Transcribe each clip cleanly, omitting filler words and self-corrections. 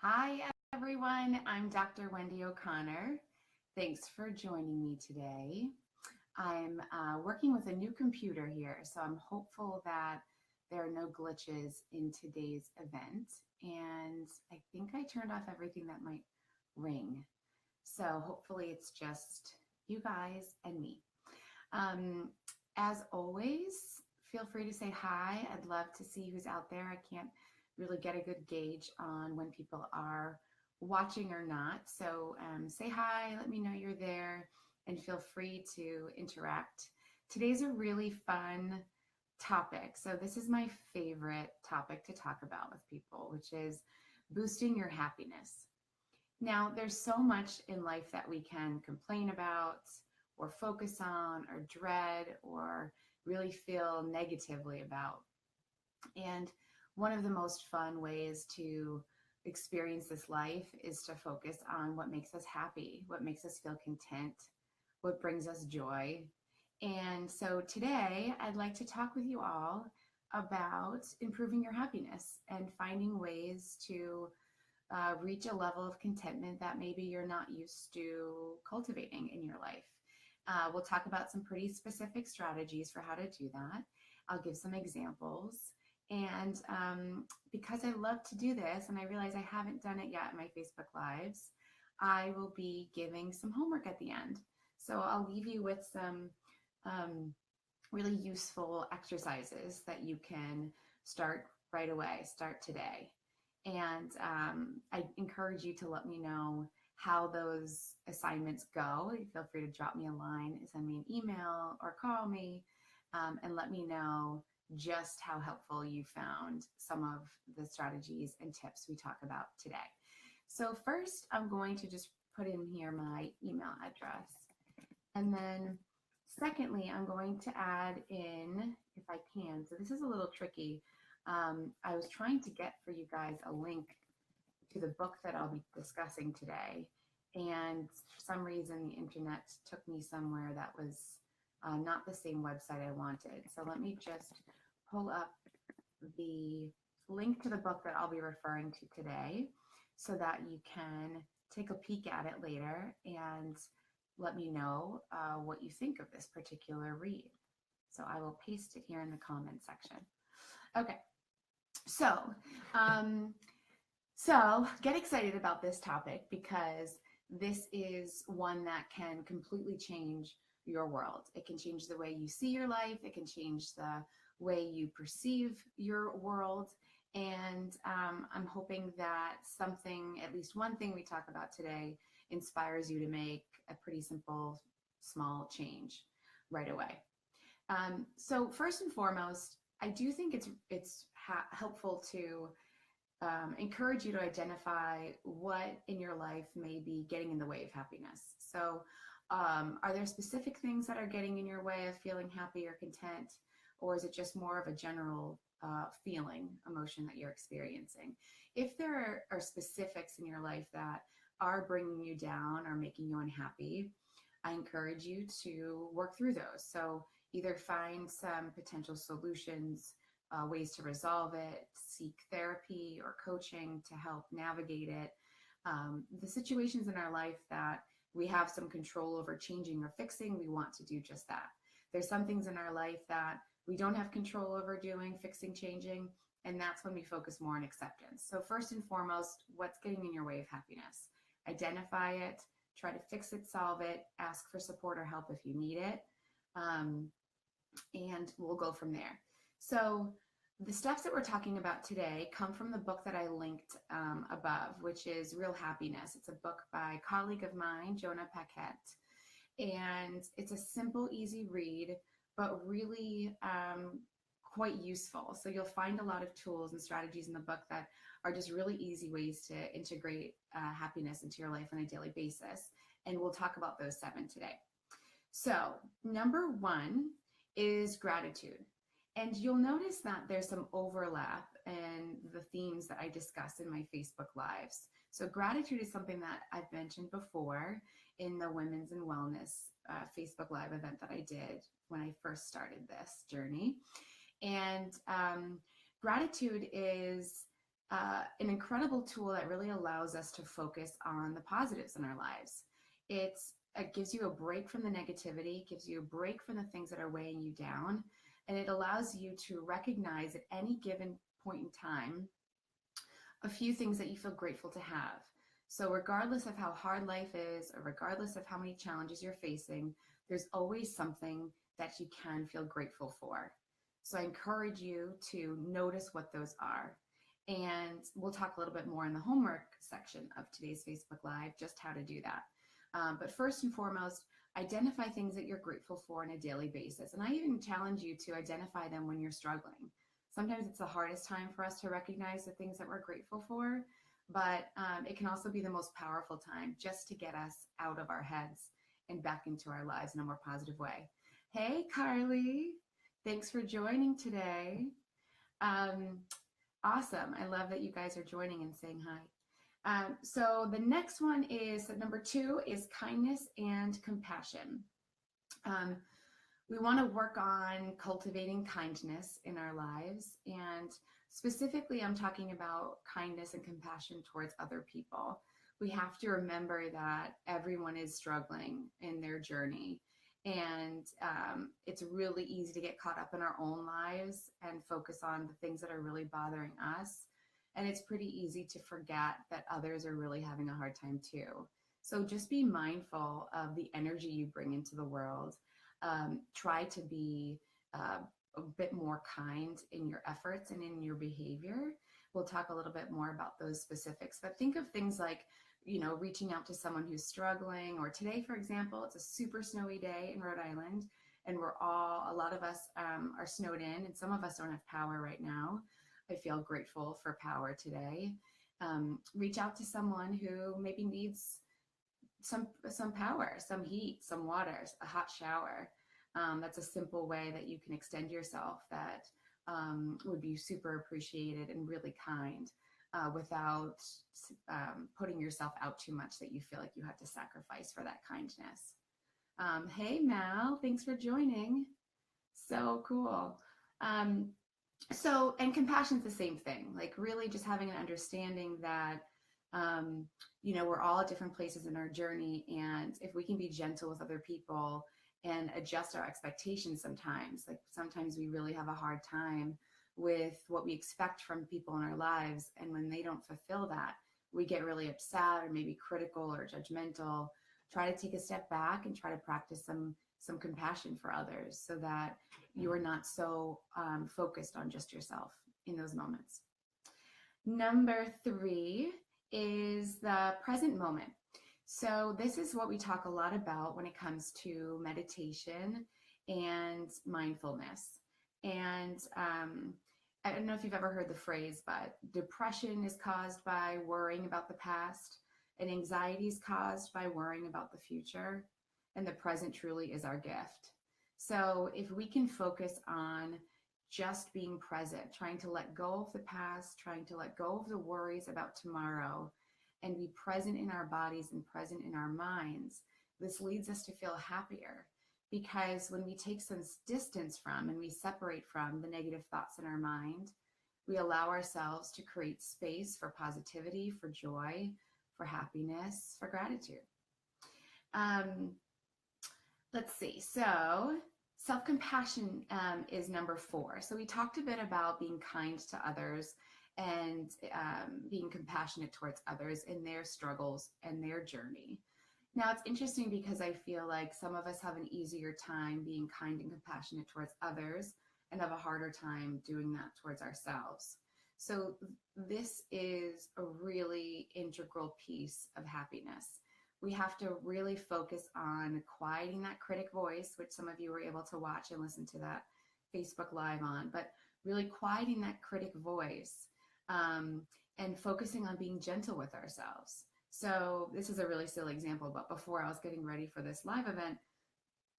Hi, everyone. I'm Dr. Wendy O'Connor. Thanks for joining me today. I'm working with a new computer here, so I'm hopeful that there are no glitches in today's event. And I think I turned off everything that might ring. So hopefully it's just you guys and me. Um, as always, feel free to say hi. I'd love to see who's out there. I can't really get a good gauge on when people are watching or not. So say hi, let me know you're there, and feel free to interact. Today's a really fun topic. So, this is my favorite topic to talk about with people, which is boosting your happiness. Now, there's so much in life that we can complain about or focus on or dread or really feel negatively about. And one of the most fun ways to experience this life is to focus on what makes us happy, what makes us feel content, what brings us joy. And so today, I'd like to talk with you all about improving your happiness and finding ways to reach a level of contentment that maybe you're not used to cultivating in your life. We'll talk about some pretty specific strategies for how to do that. I'll give some examples. And because I love to do this, and I realize I haven't done it yet in my Facebook Lives, I will be giving some homework at the end. So I'll leave you with some really useful exercises that you can start right away, start today. And I encourage you to let me know how those assignments go. Feel free to drop me a line, send me an email, or call me, and let me know just how helpful you found some of the strategies and tips we talk about today. So first, I'm going to just put in here my email address. And then secondly, I'm going to add in, if I can, so this is a little tricky. I was trying to get for you guys a link to the book that I'll be discussing today. And for some reason, the internet took me somewhere that was not the same website I wanted. So let me just pull up the link to the book that I'll be referring to today so that you can take a peek at it later and let me know what you think of this particular read. So I will paste it here in the comment section. Okay, so get excited about this topic because this is one that can completely change your world. It can change the way you see your life. It can change the way you perceive your world. And I'm hoping that something, at least one thing we talk about today, inspires you to make a pretty simple, small change right away. So first and foremost, I do think it's helpful to encourage you to identify what in your life may be getting in the way of happiness. So are there specific things that are getting in your way of feeling happy or content? Or is it just more of a general feeling, emotion that you're experiencing? If there are specifics in your life that are bringing you down or making you unhappy, I encourage you to work through those. So either find some potential solutions, ways to resolve it, seek therapy or coaching to help navigate it. The situations in our life that we have some control over changing or fixing, we want to do just that. There's some things in our life that we don't have control over doing, fixing, changing, and that's when we focus more on acceptance. So first and foremost, what's getting in your way of happiness? Identify it, try to fix it, solve it, ask for support or help if you need it, and we'll go from there. So the steps that we're talking about today come from the book that I linked above, which is Real Happiness. It's a book by a colleague of mine, Jonah Paquette, and it's a simple, easy read, but really quite useful. So you'll find a lot of tools and strategies in the book that are just really easy ways to integrate happiness into your life on a daily basis. And we'll talk about those 7 today. So number 1 is gratitude. And you'll notice that there's some overlap in the themes that I discuss in my Facebook Lives. So gratitude is something that I've mentioned before in the Women's and Wellness Facebook Live event that I did when I first started this journey. And gratitude is an incredible tool that really allows us to focus on the positives in our lives. It gives you a break from the negativity, gives you a break from the things that are weighing you down, and it allows you to recognize at any given point in time a few things that you feel grateful to have. So regardless of how hard life is, or regardless of how many challenges you're facing, there's always something that you can feel grateful for. So I encourage you to notice what those are. And we'll talk a little bit more in the homework section of today's Facebook Live, just how to do that. But first and foremost, identify things that you're grateful for on a daily basis. And I even challenge you to identify them when you're struggling. Sometimes it's the hardest time for us to recognize the things that we're grateful for, but it can also be the most powerful time just to get us out of our heads and back into our lives in a more positive way. Hey, Carly, thanks for joining today. Awesome. I love that you guys are joining and saying hi. So the next one is number 2 is kindness and compassion. We want to work on cultivating kindness in our lives. And specifically, I'm talking about kindness and compassion towards other people. We have to remember that everyone is struggling in their journey. And it's really easy to get caught up in our own lives and focus on the things that are really bothering us. And it's pretty easy to forget that others are really having a hard time too. So just be mindful of the energy you bring into the world. Try to be a bit more kind in your efforts and in your behavior. We'll talk a little bit more about those specifics, but think of things like, reaching out to someone who's struggling. Or today, for example, it's a super snowy day in Rhode Island, and a lot of us are snowed in, and some of us don't have power right now. I feel grateful for power today. Reach out to someone who maybe needs some power, some heat, some water, a hot shower. That's a simple way that you can extend yourself that would be super appreciated and really kind, without putting yourself out too much that you feel like you have to sacrifice for that kindness. Hey, Mal, thanks for joining. So cool. And compassion's the same thing, like really just having an understanding that we're all at different places in our journey, and if we can be gentle with other people and adjust our expectations sometimes we really have a hard time with what we expect from people in our lives, and when they don't fulfill that, we get really upset or maybe critical or judgmental. Try to take a step back and try to practice some compassion for others so that you are not so focused on just yourself in those moments. Number 3 is the present moment. So this is what we talk a lot about when it comes to meditation and mindfulness. And I don't know if you've ever heard the phrase, but depression is caused by worrying about the past, and anxiety is caused by worrying about the future, and the present truly is our gift. So if we can focus on just being present, trying to let go of the past, trying to let go of the worries about tomorrow, and be present in our bodies and present in our minds, this leads us to feel happier. Because when we take some distance from and we separate from the negative thoughts in our mind, we allow ourselves to create space for positivity, for joy, for happiness, for gratitude. Let's see. So self-compassion is number 4. So we talked a bit about being kind to others and being compassionate towards others in their struggles and their journey. Now, it's interesting because I feel like some of us have an easier time being kind and compassionate towards others and have a harder time doing that towards ourselves. So this is a really integral piece of happiness. We have to really focus on quieting that critic voice, which some of you were able to watch and listen to that Facebook Live on, but really quieting that critic voice and focusing on being gentle with ourselves. So this is a really silly example, but before I was getting ready for this live event,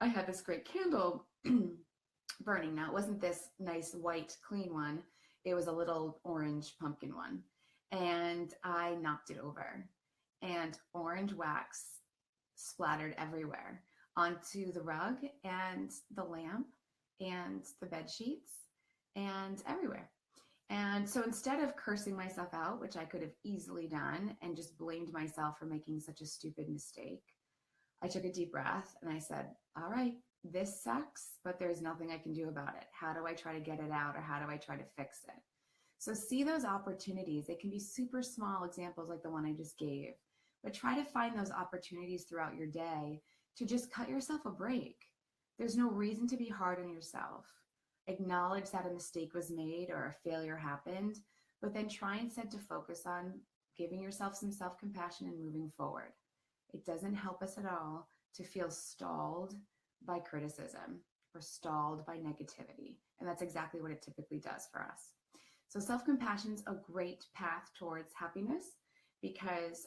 I had this great candle burning. Now, it wasn't this nice white clean one. It was a little orange pumpkin one. And I knocked it over, and orange wax splattered everywhere onto the rug and the lamp and the bed sheets and everywhere. And so instead of cursing myself out, which I could have easily done and just blamed myself for making such a stupid mistake, I took a deep breath and I said, all right, this sucks, but there's nothing I can do about it. How do I try to get it out, or how do I try to fix it? So see those opportunities. They can be super small examples like the one I just gave, but try to find those opportunities throughout your day to just cut yourself a break. There's no reason to be hard on yourself. Acknowledge that a mistake was made or a failure happened, but then try instead to focus on giving yourself some self-compassion and moving forward. It doesn't help us at all to feel stalled by criticism or stalled by negativity. And that's exactly what it typically does for us. So self-compassion is a great path towards happiness because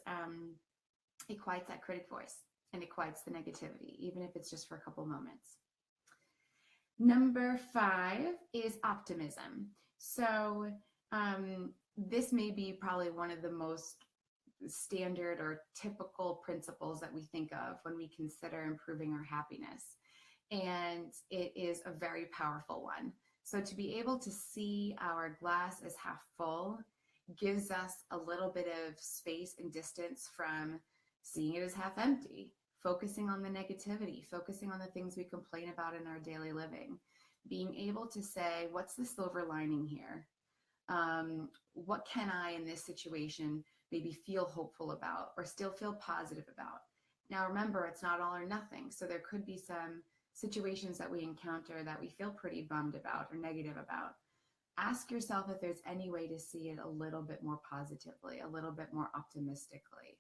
it quiets that critic voice and it quiets the negativity, even if it's just for a couple moments. Number 5 is optimism. So this may be probably one of the most standard or typical principles that we think of when we consider improving our happiness. And it is a very powerful one. So to be able to see our glass as half full gives us a little bit of space and distance from seeing it as half empty, focusing on the negativity, focusing on the things we complain about in our daily living, being able to say, what's the silver lining here? What can I in this situation maybe feel hopeful about or still feel positive about? Now, remember, it's not all or nothing. So there could be some situations that we encounter that we feel pretty bummed about or negative about. Ask yourself if there's any way to see it a little bit more positively, a little bit more optimistically.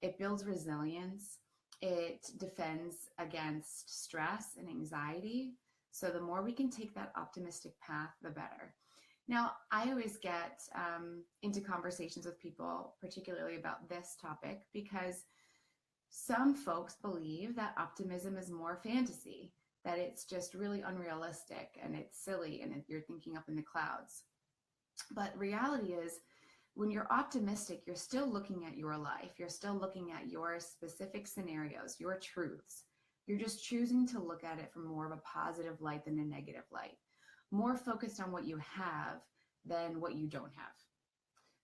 It builds resilience. It defends against stress and anxiety. So the more we can take that optimistic path, the better. Now, I always get into conversations with people, particularly about this topic, because some folks believe that optimism is more fantasy, that it's just really unrealistic and it's silly and you're thinking up in the clouds. But reality is, when you're optimistic, you're still looking at your life. You're still looking at your specific scenarios, your truths. You're just choosing to look at it from more of a positive light than a negative light, more focused on what you have than what you don't have.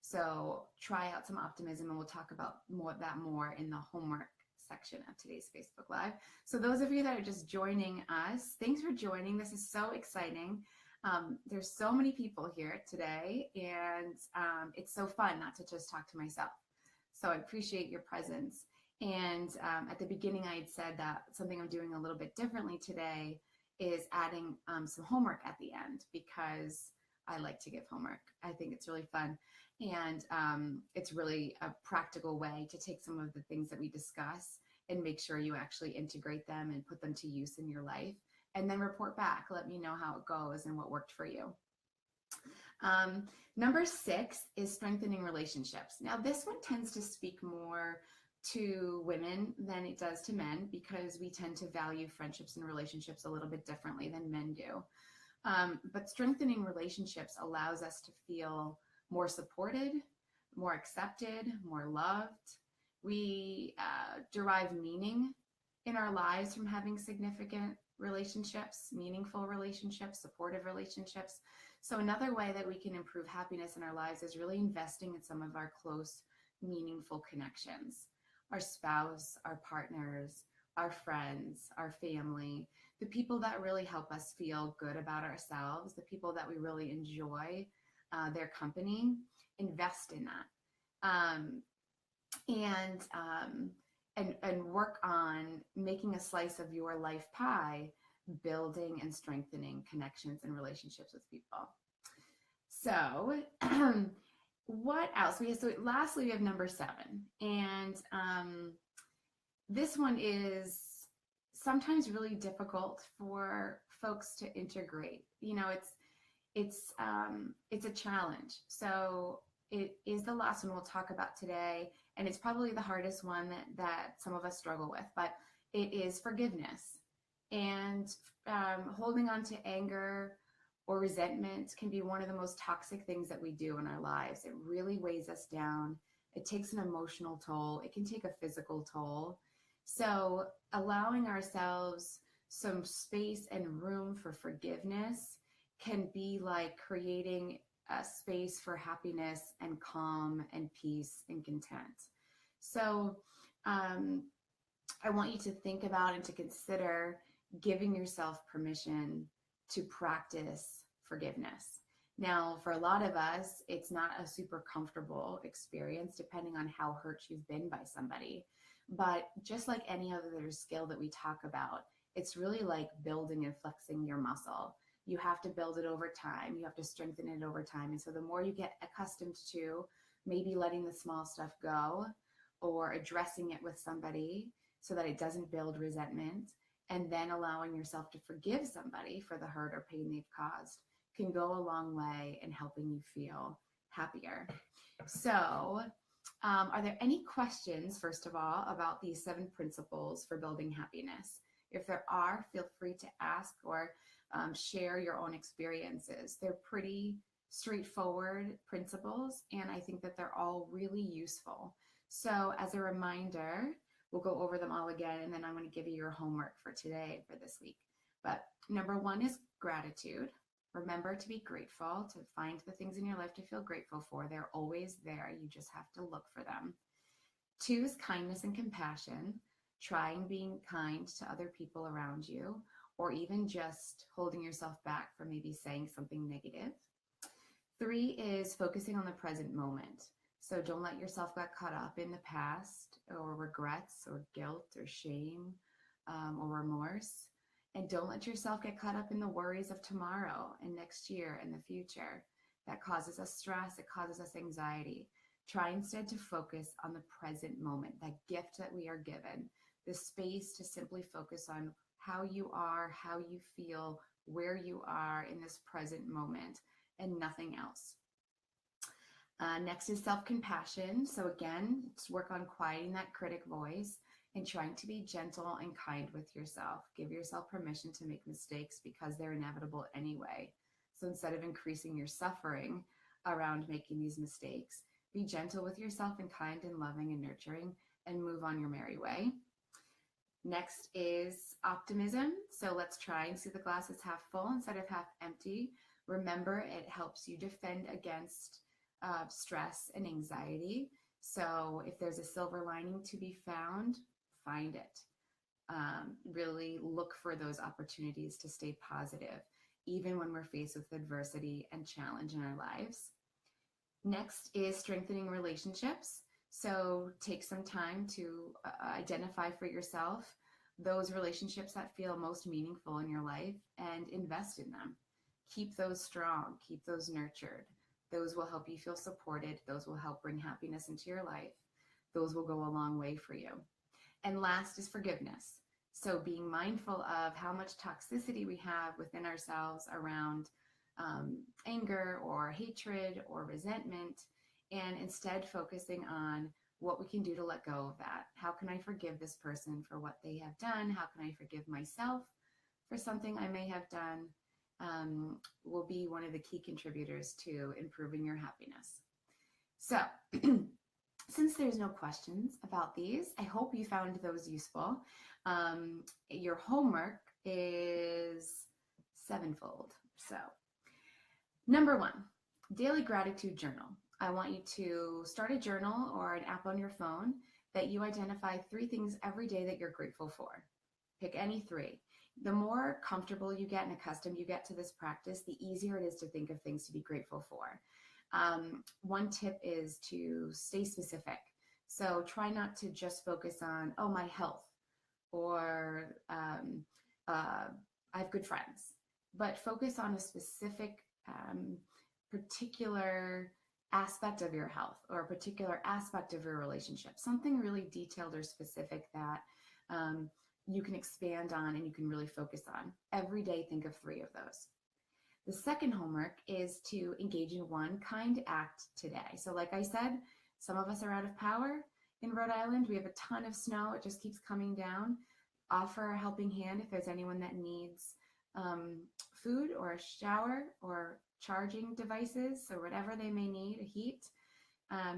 So try out some optimism, and we'll talk about that more in the homework section of today's Facebook Live. So those of you that are just joining us, thanks for joining. This is so exciting. There's so many people here today, and it's so fun not to just talk to myself. So I appreciate your presence. And at the beginning, I had said that something I'm doing a little bit differently today is adding some homework at the end, because I like to give homework. I think it's really fun. And it's really a practical way to take some of the things that we discuss and make sure you actually integrate them and put them to use in your life. And then report back. Let me know how it goes and what worked for you. Number 6 is strengthening relationships. Now, this one tends to speak more to women than it does to men, because we tend to value friendships and relationships a little bit differently than men do. But strengthening relationships allows us to feel more supported, more accepted, more loved. We derive meaning in our lives from having significant relationships, meaningful relationships, supportive relationships. So another way that we can improve happiness in our lives is really investing in some of our close, meaningful connections. Our spouse, our partners, our friends, our family, the people that really help us feel good about ourselves, the people that we really enjoy their company. Invest in that. And work on making a slice of your life pie, building and strengthening connections and relationships with people. So what else? So lastly, we have number 7. And this one is sometimes really difficult for folks to integrate. You know, it's a challenge. So it is the last one we'll talk about today, and it's probably the hardest one that some of us struggle with, but it is forgiveness. And holding on to anger or resentment can be one of the most toxic things that we do in our lives. It really weighs us down. It takes an emotional toll. It can take a physical toll. So allowing ourselves some space and room for forgiveness can be like creating a space for happiness and calm and peace and content. So I want you to think about and to consider giving yourself permission to practice forgiveness. Now, for a lot of us, it's not a super comfortable experience, depending on how hurt you've been by somebody. But just like any other skill that we talk about, it's really like building and flexing your muscle. You have to build it over time. You have to strengthen it over time. And so the more you get accustomed to maybe letting the small stuff go or addressing it with somebody so that it doesn't build resentment, and then allowing yourself to forgive somebody for the hurt or pain they've caused, can go a long way in helping you feel happier. So, are there any questions, first of all, about these 7 principles for building happiness? If there are, feel free to ask or share your own experiences. They're pretty straightforward principles, and I think that they're all really useful. So as a reminder, we'll go over them all again, and then I'm going to give you your homework for today, for this week. But number 1 is gratitude. Remember to be grateful, to find the things in your life to feel grateful for. They're always there. You just have to look for them. 2 is kindness and compassion. Trying being kind to other people around you, or even just holding yourself back from maybe saying something negative. 3 is focusing on the present moment. So don't let yourself get caught up in the past or regrets or guilt or shame or remorse. And don't let yourself get caught up in the worries of tomorrow and next year and the future. That causes us stress. It causes us anxiety. Try instead to focus on the present moment, that gift that we are given, the space to simply focus on how you are, how you feel, where you are in this present moment, and nothing else. Next is self-compassion. So again, let's work on quieting that critic voice and trying to be gentle and kind with yourself. Give yourself permission to make mistakes because they're inevitable anyway. So instead of increasing your suffering around making these mistakes, be gentle with yourself and kind and loving and nurturing, and move on your merry way. Next is optimism. So let's try and see the glass as half full instead of half empty. Remember, it helps you defend against stress and anxiety. So if there's a silver lining to be found, find it. Really look for those opportunities to stay positive, even when we're faced with adversity and challenge in our lives. Next is strengthening relationships. So take some time to identify for yourself those relationships that feel most meaningful in your life and invest in them. Keep those strong, keep those nurtured. Those will help you feel supported. Those will help bring happiness into your life. Those will go a long way for you. And last is forgiveness. So being mindful of how much toxicity we have within ourselves around anger or hatred or resentment, and instead focusing on what we can do to let go of that. How can I forgive this person for what they have done? How can I forgive myself for something I may have done? Will be one of the key contributors to improving your happiness. So since there's no questions about these, I hope you found those useful. Your homework is 7-fold. So number 1, daily gratitude journal. I want you to start a journal or an app on your phone that you identify 3 things every day that you're grateful for. Pick any 3. The more comfortable you get and accustomed you get to this practice, the easier it is to think of things to be grateful for. One tip is to stay specific. So try not to just focus on, oh, my health, or I have good friends, but focus on a specific particular aspect of your health or a particular aspect of your relationship, something really detailed or specific that you can expand on and you can really focus on. Every day, think of 3 of those. The second homework is to engage in one kind act today. So like I said, some of us are out of power in Rhode Island. We have a ton of snow. It just keeps coming down. Offer a helping hand if there's anyone that needs food or a shower or charging devices or whatever they may need, a heat.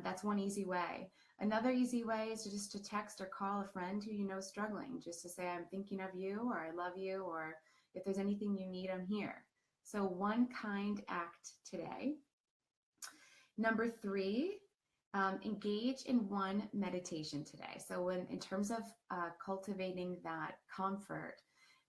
That's one easy way. Another easy way is just to text or call a friend who you know is struggling, just to say, I'm thinking of you, or I love you, or if there's anything you need, I'm here. So one kind act today. Number 3, engage in one meditation today. So in terms of cultivating that comfort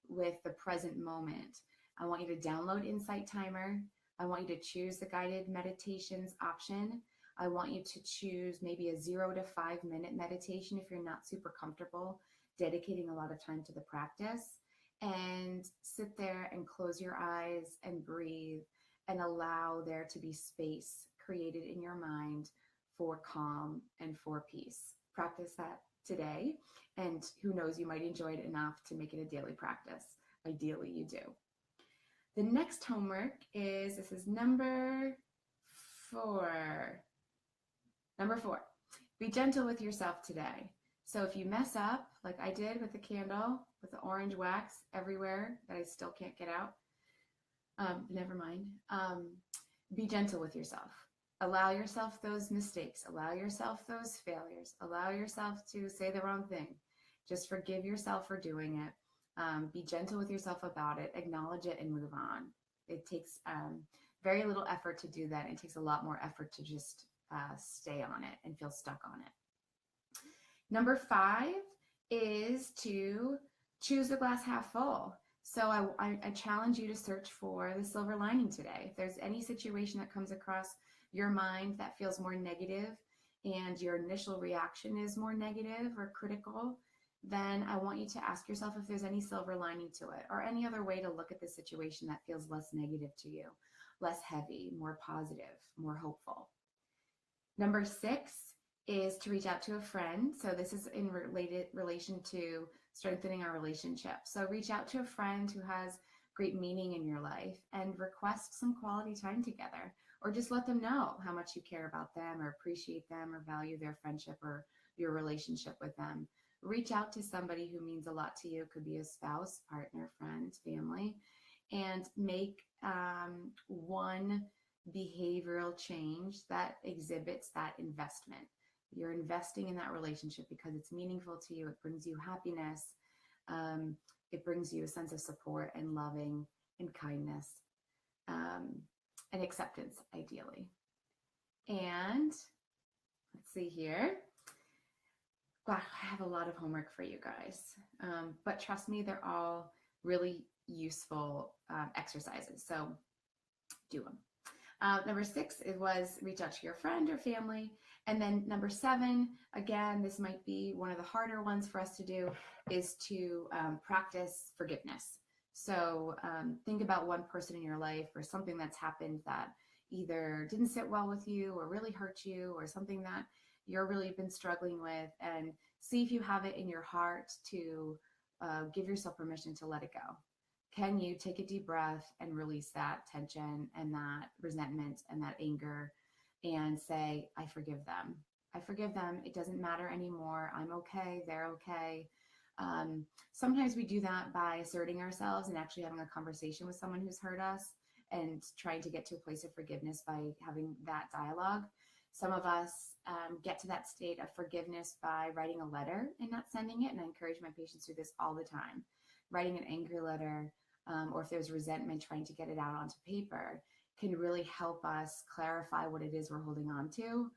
with the present moment, I want you to download Insight Timer. I want you to choose the guided meditations option. I want you to choose maybe a 0 to 5 minute meditation if you're not super comfortable dedicating a lot of time to the practice, and sit there and close your eyes and breathe and allow there to be space created in your mind for calm and for peace. Practice that today, and who knows, you might enjoy it enough to make it a daily practice. Ideally, you do. The next homework is, this is number 4. Number 4, be gentle with yourself today. So if you mess up, like I did with the candle, with the orange wax everywhere that I still can't get out, never mind. Be gentle with yourself. Allow yourself those mistakes. Allow yourself those failures. Allow yourself to say the wrong thing. Just forgive yourself for doing it. Be gentle with yourself about it. Acknowledge it and move on. It takes very little effort to do that. It takes a lot more effort to just stay on it and feel stuck on it. Number 5 is to choose the glass half full. So I challenge you to search for the silver lining today. If there's any situation that comes across your mind that feels more negative and your initial reaction is more negative or critical, then I want you to ask yourself if there's any silver lining to it, or any other way to look at the situation that feels less negative to you, less heavy, more positive, more hopeful. Number 6 is to reach out to a friend. So this is in relation to strengthening our relationship. So reach out to a friend who has great meaning in your life and request some quality time together, or just let them know how much you care about them or appreciate them or value their friendship or your relationship with them. Reach out to somebody who means a lot to you. It could be a spouse, partner, friend, family, and make one behavioral change that exhibits that investment. You're investing in that relationship because it's meaningful to you. It brings you happiness. It brings you a sense of support and loving and kindness and acceptance, ideally. And let's see here. Wow, I have a lot of homework for you guys. But trust me, they're all really useful exercises. So do them. Number 6, it was reach out to your friend or family. And then number 7, again, this might be one of the harder ones for us to do, is to practice forgiveness. So think about one person in your life or something that's happened that either didn't sit well with you or really hurt you, or something that you're really been struggling with, and see if you have it in your heart to give yourself permission to let it go. Can you take a deep breath and release that tension and that resentment and that anger and say, I forgive them. I forgive them. It doesn't matter anymore. I'm okay. They're okay. Sometimes we do that by asserting ourselves and actually having a conversation with someone who's hurt us and trying to get to a place of forgiveness by having that dialogue. Some of us get to that state of forgiveness by writing a letter and not sending it. And I encourage my patients to do this all the time. Writing an angry letter, or if there's resentment, trying to get it out onto paper can really help us clarify what it is we're holding on to.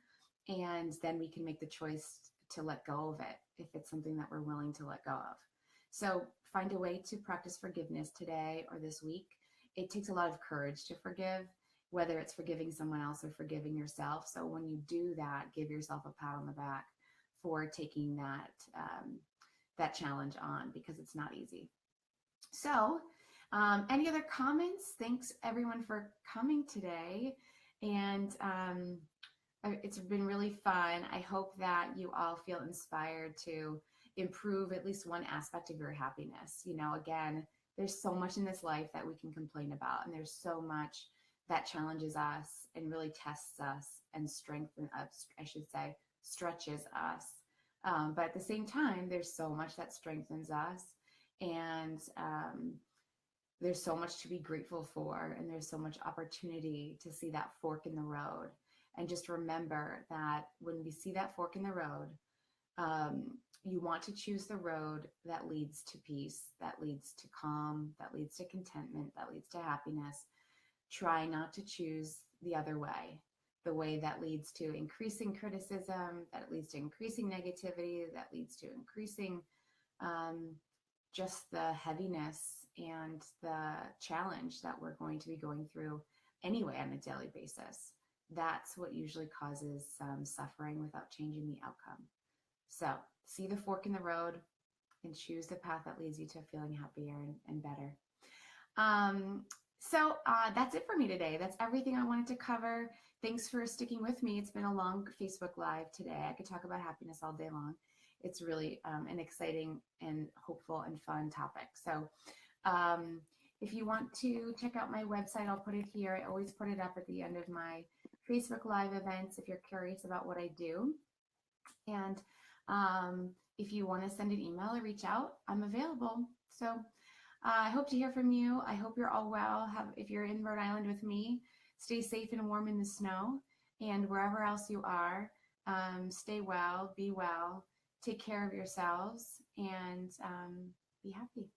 And then we can make the choice to let go of it if it's something that we're willing to let go of. So find a way to practice forgiveness today or this week. It takes a lot of courage to forgive, whether it's forgiving someone else or forgiving yourself. So when you do that, give yourself a pat on the back for taking that challenge on, because it's not easy. So any other comments? Thanks everyone for coming today. And it's been really fun. I hope that you all feel inspired to improve at least one aspect of your happiness. You know, again, there's so much in this life that we can complain about, and there's so much that challenges us and really tests us and strengthens us, I should say, stretches us. But at the same time, there's so much that strengthens us, and there's so much to be grateful for, and there's so much opportunity to see that fork in the road. And just remember that when we see that fork in the road, you want to choose the road that leads to peace, that leads to calm, that leads to contentment, that leads to happiness. Try not to choose the other way. the way that leads to increasing criticism, that leads to increasing negativity, that leads to increasing just the heaviness and the challenge that we're going to be going through anyway on a daily basis. That's what usually causes suffering without changing the outcome. So see the fork in the road and choose the path that leads you to feeling happier and better. So that's it for me today. That's everything I wanted to cover. Thanks for sticking with me. It's been a long Facebook Live today. I could talk about happiness all day long. It's really an exciting and hopeful and fun topic. So if you want to check out my website, I'll put it here. I always put it up at the end of my Facebook Live events if you're curious about what I do. And if you want to send an email or reach out, I'm available. So I hope to hear from you. I hope you're all well. If you're in Rhode Island with me, stay safe and warm in the snow. And wherever else you are, stay well, be well, take care of yourselves, and be happy.